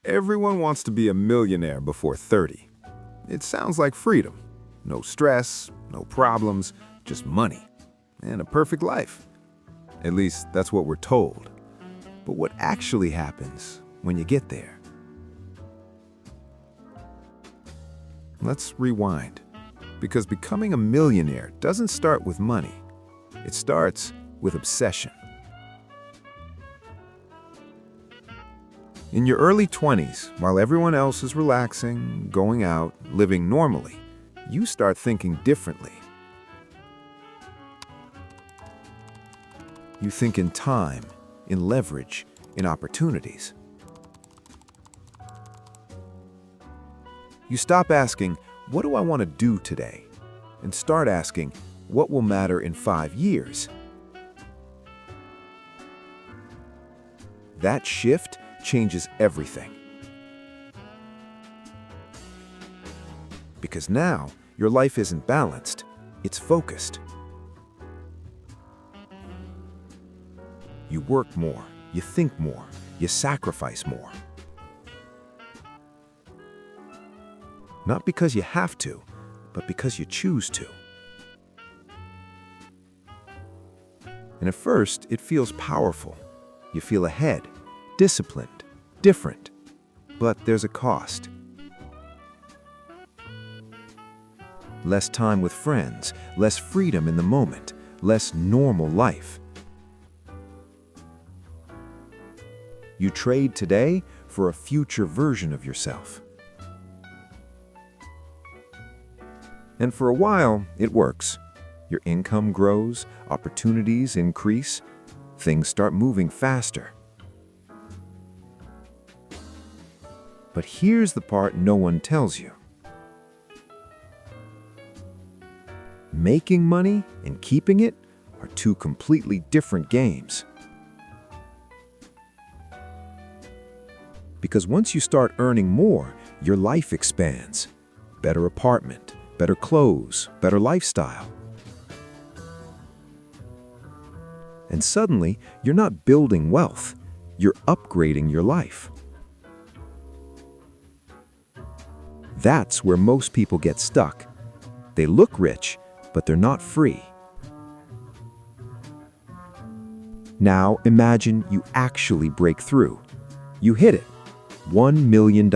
Everyone wants to be a millionaire before 30. It sounds like freedom. No stress, no problems, just money. And a perfect life. At least that's what we're told. But what actually happens when you get there? Let's rewind. Because becoming a millionaire doesn't start with money. It starts with obsession. In your early 20s, while everyone else is relaxing, going out, living normally, you start thinking differently. You think in time, in leverage, in opportunities. You stop asking, what do I want to do today? And start asking, what will matter in 5 years? That shift changes everything. Because now, your life isn't balanced, it's focused. You work more, you think more, you sacrifice more. Not because you have to, but because you choose to. And at first, it feels powerful. You feel ahead, disciplined, different. But there's a cost. Less time with friends, less freedom in the moment, less normal life. You trade today for a future version of yourself. And for a while, it works. Your income grows, opportunities increase, things start moving faster. But here's the part no one tells you. Making money and keeping it are two completely different games. Because once you start earning more, your life expands. Better apartment, better clothes, better lifestyle. And suddenly, you're not building wealth, you're upgrading your life. That's where most people get stuck. They look rich, but they're not free. Now imagine you actually break through. You hit it. $1 million.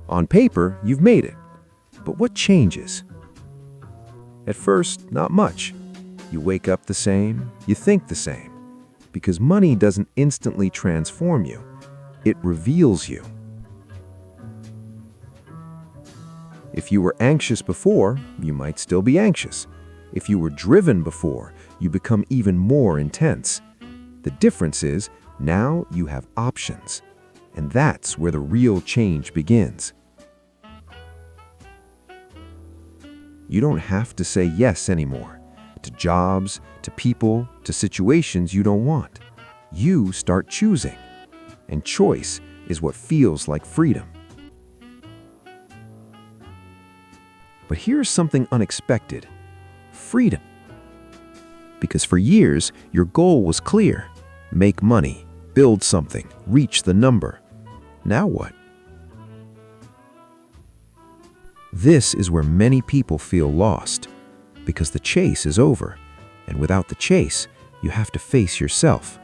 On paper, you've made it. But what changes? At first, not much. You wake up the same, you think the same. Because money doesn't instantly transform you. It reveals you. If you were anxious before, you might still be anxious. If you were driven before, you become even more intense. The difference is, now you have options. And that's where the real change begins. You don't have to say yes anymore. To jobs, to people, to situations you don't want. You start choosing. And choice is what feels like freedom. But here's something unexpected. Freedom. Because for years, your goal was clear. Make money, build something, reach the number. Now what? This is where many people feel lost. Because the chase is over. And without the chase, you have to face yourself.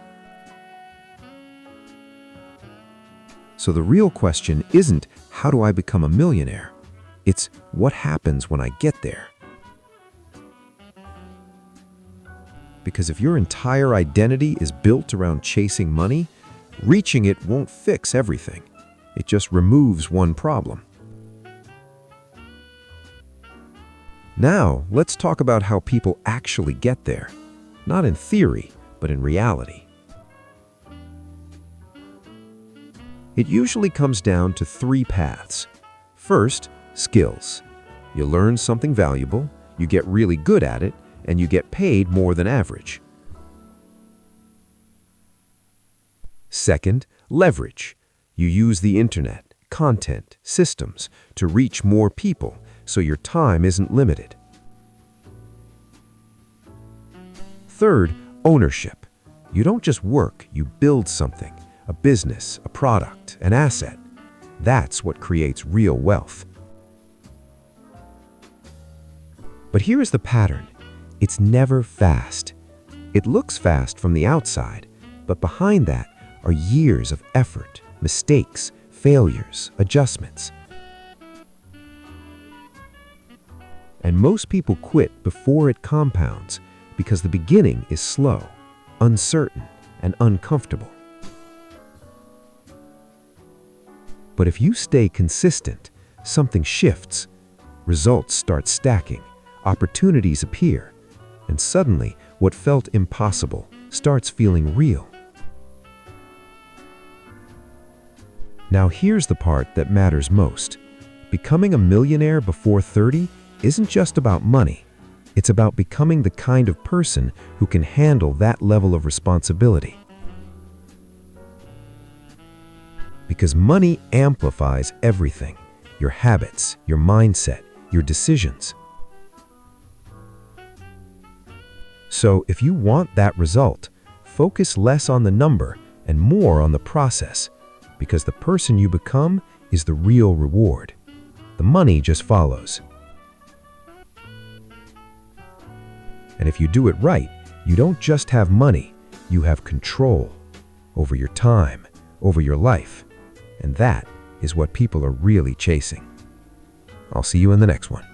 So the real question isn't, how do I become a millionaire? It's, what happens when I get there? Because if your entire identity is built around chasing money, reaching it won't fix everything. It just removes one problem. Now, let's talk about how people actually get there. Not in theory, but in reality. It usually comes down to 3 paths. First, skills. You learn something valuable, you get really good at it, and you get paid more than average. Second, leverage. You use the internet, content, systems to reach more people, so your time isn't limited. Third, ownership. You don't just work, you build something, a business, a product, an asset. That's what creates real wealth. But here is the pattern. It's never fast. It looks fast from the outside, but behind that are years of effort, mistakes, failures, adjustments. And most people quit before it compounds because the beginning is slow, uncertain, and uncomfortable. But if you stay consistent, something shifts. Results start stacking, opportunities appear, and suddenly what felt impossible starts feeling real. Now here's the part that matters most. Becoming a millionaire before 30 isn't just about money. It's about becoming the kind of person who can handle that level of responsibility. Because money amplifies everything: your habits, your mindset, your decisions. So if you want that result, focus less on the number and more on the process, because the person you become is the real reward. The money just follows. And if you do it right, you don't just have money, you have control over your time, over your life. And that is what people are really chasing. I'll see you in the next one.